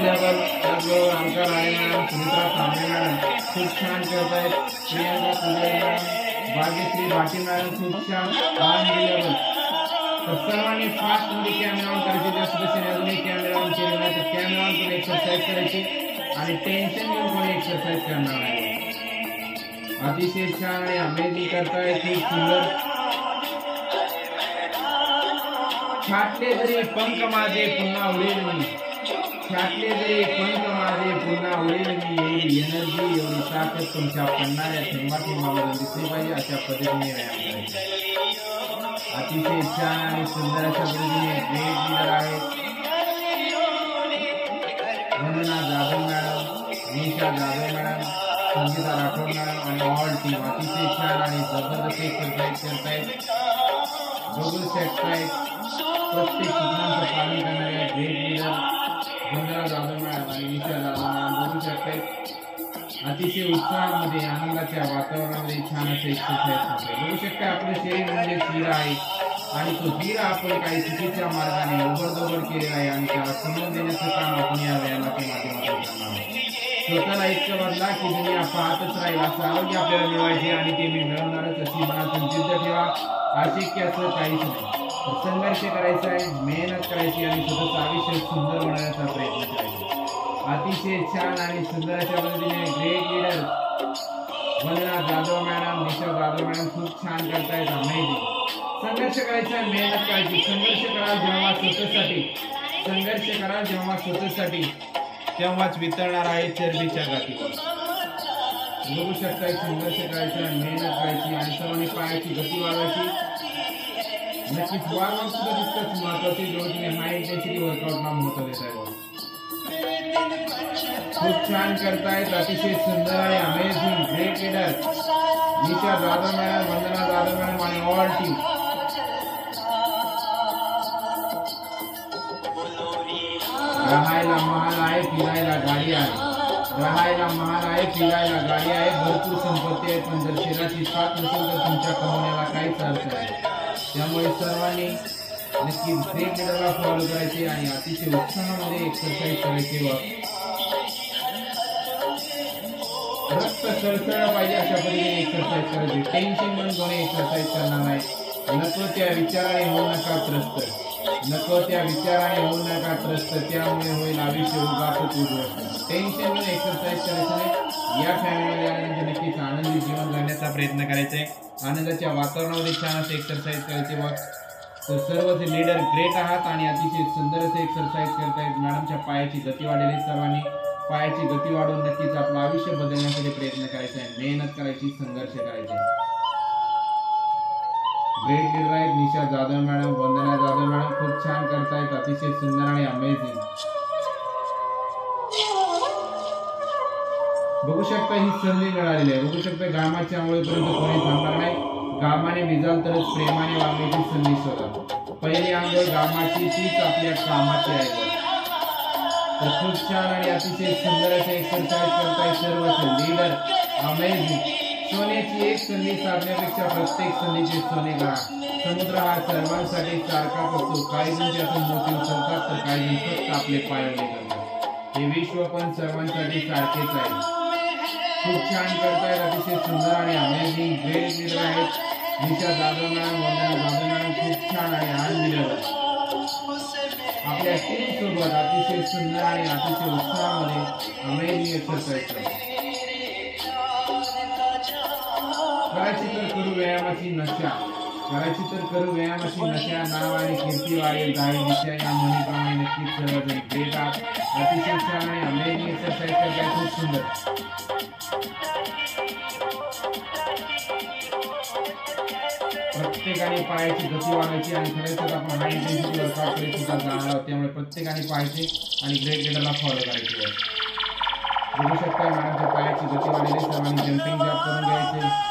Unbelievable. त्याचबरोबर आमच्या Rane madam, Sumitra तांबे madam खूप छान करतायत. प्रियांका पुजारी मॅडम, भाग्यश्री भाटी मॅडम खूप छान. अनबिलेबल. तर सर्वांनी फास्ट मध्ये कॅमेरा ऑन करायचे. ज्या सदस्याने अजूनही कॅमेरा ऑन केले नाही तर कॅमेरा ऑन करून एक्सरसाइज करायची आणि टेन्शन घेऊन कोणी एक्सरसाइज करणार नाही. अतिशय छान आणि अमेझिंग करताय. खूप सुंदर. छाटले जरी पंख माझे पुन्हा उडेल मी. छाटले जरी पंख माझे पुन्हा उडेल मी. एवढी एनर्जी, एवढी ताकद तुमच्या पडणाऱ्या थेंबाथेंबाला दिसली पाहिजे अशा पद्धतीने व्यायाम करायचा. अतिशय छान आणि सुंदर अशा पद्धतीने ग्रेट लीडर आहे वंदना जाधव मॅडम, निशा जाधव मॅडम, संगीता राठोड मॅडम आणि ऑल टीम अतिशय छान आणि जबरदस्त एक्सरसाइज करतायत. बघू शकतायत प्रत्येक सूचनांचं पालन करणाऱ्या ग्रेट लीडर वंदना जाधव मॅडम आणि निशा जाधव मॅडम बघू शकतायत. अतिशय उत्साहामध्ये, आनंदाच्या वातावरणामध्ये छान असे एक्सरसाइज करते. बघू शकता आपलं शरीर म्हणजे हिरा आहे आणि तो हिरा आपण काही चुकीच्या मार्गाने ओबडधोबड केलेला आहे आणि त्याला समजून देण्याचं काम आपण या व्यायामाच्या माध्यमातून करणार आहोत. स्वतःला इतकं बदला की दुनिया पाहतच राहील असं आरोग्य आपल्याला मिळवायचे आणि ते मी मिळवणारच अशी मनातून जिद्द ठेवा. अशक्य असं काहीच नाही. संघर्ष करायचा आहे, मेहनत करायची आणि स्वतःचं आयुष्य सुंदर बनवण्याचा प्रयत्न करायचा. अतिशय छान आणि सुंदर अशा पद्धतीने ग्रेट लीडर वंदना जाधव मॅडम, निशा जाधव मॅडम खूप छान करतायत. अमेझिंग. संघर्ष करायचा, मेहनत करायची. संघर्ष करा जेव्हा स्वतःसाठी, संघर्ष करा जेव्हा स्वतःसाठी, तेव्हाच वितळणार आहे चरबीच्या गाठीवर. बघू शकता संघर्ष करायचा, मेहनत करायची आणि सर्वांनी पायाची गती वाढवायची. नक्कीच वारंवार सुद्धा तितकंच महत्वाचे जेव्हा तुम्ही हाय इंटेन्सिटी वर्कआउटला महत्व देत आहे. खूप छान करतायत. अतिशय सुंदर आणि अमेझिंग ग्रेट लीडर निशा जाधव मॅडम, वंदना जाधव मॅडम आणि ऑल टीम. राहायला महाल आहे, फिरायला गाडी आहे. राहायला महाल आहे, फिरायला गाडी आहे. भरपूर संपत्ती आहे पण जर शरीराची साथ नसेल तर तुमच्या कमवण्याला काहीच अर्थ नाही. त्यामुळे सर्वांनी नक्की ग्रेट लीडरला फॉलो करायचे आणि अतिशय उत्साहामध्ये एक्सरसाइज करायचे. रक्त सळसळलं पाहिजे अशा पद्धतीने एक्सरसाइज करायची. टेन्शन म्हणून कोणी एक्सरसाइज करणार नाही. नको त्या विचाराने होऊ नका त्रस्त. नको त्या विचाराने होऊ नका त्रस्त. त्यामुळे होईल आयुष्य उगाचच उद्ध्वस्त. टेन्शन म्हणून एक्सरसाइज करायचं नाही. या फॅमिलीमध्ये आल्यानंतर नक्कीच आनंदी जीवन जगण्याचा प्रयत्न करायचा आहे. आनंदाच्या वातावरणामध्ये छान असे एक्सरसाइज करायचे. बघ तर सर्वच लीडर ग्रेट आहात आणि अतिशय सुंदर असे एक्सरसाइज करतायत. मॅडमच्या पायाची गती वाढलेली. सर्वांनी पायाची गती वाढवून नक्कीच आपलं आयुष्य बदलण्यासाठी प्रयत्न करायचा आहे. मेहनत करायची, संघर्ष करायचा. ग्रेट लीडर आहेत निशा जाधव मॅडम, वंदना जाधव मॅडम खूप छान करतायत. अतिशय सुंदर आणि अमेझिंग. बघू शकता ही संधी मिळालेली आहे. बघू शकता घामाच्या आंघोळीपर्यंत कोणी थांबणार नाही. घामाने भिजाल तरच प्रेमाने वागण्याची संधी शोधा. पहिली आंघोळ घामाची, तीच आपल्या कामाची आहे. तर खूप छान आणि अतिशय सुंदर असे एक्सरसाइज करताय सर्वच लीडर. अमेझिंग. सोन्याची एक संधी साधण्यापेक्षा प्रत्येक संधीचे सोने करा. समुद्र हा सर्वांसाठी सारखाच असतो. काही जण त्यातून मोती उचलतात तर काही जण फक्त आपले पाय ओले करतात. हे विश्व पण सर्वांसाठी सारखेच आहे. खूप छान करतायत. अतिशय सुंदर आणि अमेझिंग ग्रेट लीडर आहेत निशा जाधव मॅडम, वंदना जाधव मॅडम खूप छान आणि अनबिलीव्हेबल. आपल्या टीम सोबत अतिशय सुंदर आणि अतिशय उत्साहामध्ये अमेझिंग एक्सरसाइज करतात. करायची तर करू व्यायामाची नशा. करायची तर करू व्यायामाची नशा. नाव आणि कीर्ती वाढेल दाही दिशा या म्हणीप्रमाणे नक्कीच सर्वजण ग्रेट आहात. अतिशय छान आणि अमेझिंग एक्सरसाइज करताय. खूप सुंदर. प्रत्येकाने पायाची गती वाढवायची आणि खरंच आपण हाय इंटेन्सिटी वर्कआउट कडे सुद्धा जाणार आहोत. त्यामुळे प्रत्येकाने पाहायचे आणि ग्रेट लीडरला फॉलो करायचे. बघू शकता मॅडमच्या पायाची गती वाढलेली. सर्वांनी जम्पिंग जॉब करून घ्यायचे.